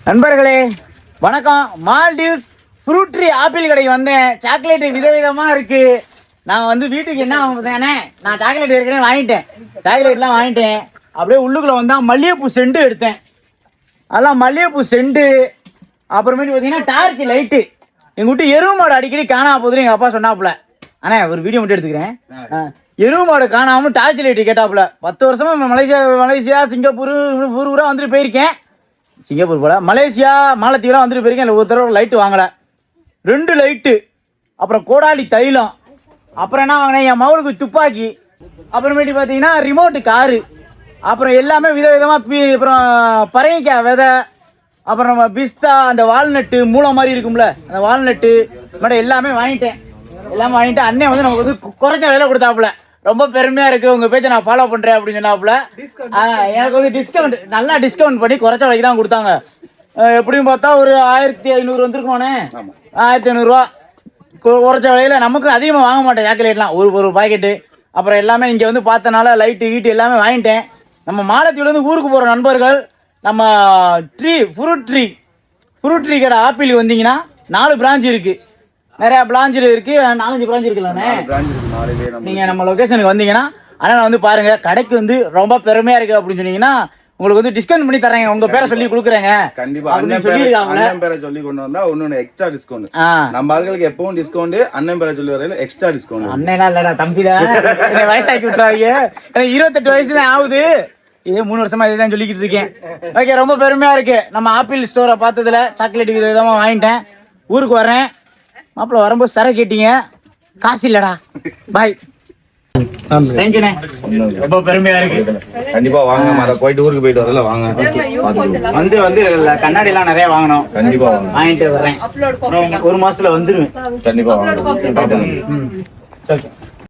நண்பர்களே வணக்கம். Maldives fruit tree apple கடைக்கு வந்தேன். சாக்லேட் விதவிதமா இருக்கு. நான் வந்து வீட்டுக்கு என்ன வாங்கினேனே, நான் சாக்லேட் ஏற்கனவே வாங்கிட்டேன். சாக்லேட்லாம் வாங்கிட்டேன். அப்படியே உள்ளுக்குள்ள வந்தா மல்லிகைப்பூ செண்டு எடுத்தேன். அதெல்லாம் மல்லிகைப்பூ செண்டு. அப்புறமேட்டு பார்த்தீங்கன்னா டார்ச் லைட்டு. எங்கள் வீட்டு எருவு மாடு அடிக்கடி காணாம போகுதுன்னு எங்கள் அப்பா சொன்னாப்புல. அண்ணே ஒரு வீடியோ மட்டும் எடுத்துக்கிறேன். எருவு மாடு காணாம டார்ச் லைட்டு கேட்டாப்புல. 10 வருஷமா மலேசியா சிங்கப்பூர் ஊரா வந்துட்டு போயிருக்கேன். சிங்கப்பூர் போல மலேசியா மாலத்தீவுலாம் வந்துட்டு போயிருக்கேன். இல்லை ஒரு தடவை லைட்டு வாங்கலை. 2 லைட்டு, அப்புறம் கோடாலி தைலம், அப்புறம் என்ன வாங்கினேன் என் மகளுக்கு துப்பாக்கி, அப்புறமேட்டு பார்த்தீங்கன்னா ரிமோட்டு காரு, அப்புறம் எல்லாமே விதவிதமாக. அப்புறம் பறையக்காய் விதை, அப்புறம் நம்ம பிஸ்தா, அந்த வால்நட்டு மூளை மாதிரி இருக்கும்ல அந்த வால்நட்டு மேடம் எல்லாமே வாங்கிட்டேன். எல்லாமே வாங்கிட்டு அண்ணன் வந்து நமக்கு வந்து குறைச்ச விலையில கொடுத்தாப்புல. ரொம்ப பெருமையா இருக்கு, உங்க பேச்சை நான் ஃபாலோ பண்றேன் அப்படின்னு சொன்னாப்புல. எனக்கு வந்து டிஸ்கவுண்ட், நல்லா டிஸ்கவுண்ட் பண்ணி குறைச்ச விலைக்கு தான் கொடுத்தாங்க. எப்படியும் பார்த்தா ஒரு 1500 வந்துருக்கோனே. 1500 ரூபா குறைச்ச விலையில. நமக்கு அதிகமாக வாங்க மாட்டேன் சாக்லேட்லாம். ஒரு பாக்கெட்டு. அப்புறம் எல்லாமே இங்கே வந்து பார்த்தனால லைட்டு கீட்டு எல்லாமே வாங்கிட்டேன். நம்ம மாலத்தீவுலேருந்து ஊருக்கு போகிற நண்பர்கள் நம்ம ஃப்ரூட் ட்ரீ கடை ஆப்பிள் வந்தீங்கன்னா 4 பிரான்ச் இருக்கு. நிறைய பிரான்ச்சில் இருக்கு. 4-5 பிரான்ச் இருக்குல்லண்ணே. நீங்க நம்ம லொகேஷனுக்கு வந்தீங்கன்னா ஆனால் வந்து பாருங்க, கடைக்கு வந்து ரொம்ப பெருமையா இருக்கு அப்படின்னு சொன்னீங்கன்னா உங்களுக்கு வந்து டிஸ்கவுண்ட் பண்ணி தரேங்க. உங்க பேரை சொல்லி கொடுக்குறேங்க. கண்டிப்பா அண்ணன் பேரை சொல்லி கொண்டு வந்தா இன்னொன்னு எக்ஸ்ட்ரா டிஸ்கவுண்ட். நம்ம ஆளுகளுக்கு எப்பவும் டிஸ்கவுண்ட், அண்ணன் பேரை சொல்லி வரையில எக்ஸ்ட்ரா டிஸ்கவுண்ட். அண்ணனா இல்லடா தம்பிதான். வயசாக்கி விட்டுறாங்க. எனக்கு 28 வயசு தான் ஆகுது. இதே 3 வருஷமா இதுதான் சொல்லிக்கிட்டு இருக்கேன். ஓகே, ரொம்ப பெருமையா இருக்கு. நம்ம ஆப்பிள் ஸ்டோரை பார்த்ததுல சாக்லேட் விதமா வாங்கிட்டேன். ஊருக்கு வரேன். மாப்பிள்ள வரும்போது சர கேட்டீங்க, காசு இல்லடா. பாய். தேங்க்யூண்ணே, ரொம்ப பெருமையா இருக்கு. கண்டிப்பா வாங்க. அதை போயிட்டு ஊருக்கு போயிட்டு வரல வாங்க. வந்து கண்ணாடி எல்லாம் நிறைய வாங்கணும். கண்டிப்பா வாங்கிட்டு வரேன். 1 மாசத்துல வந்துருவேன். கண்டிப்பா வாங்க.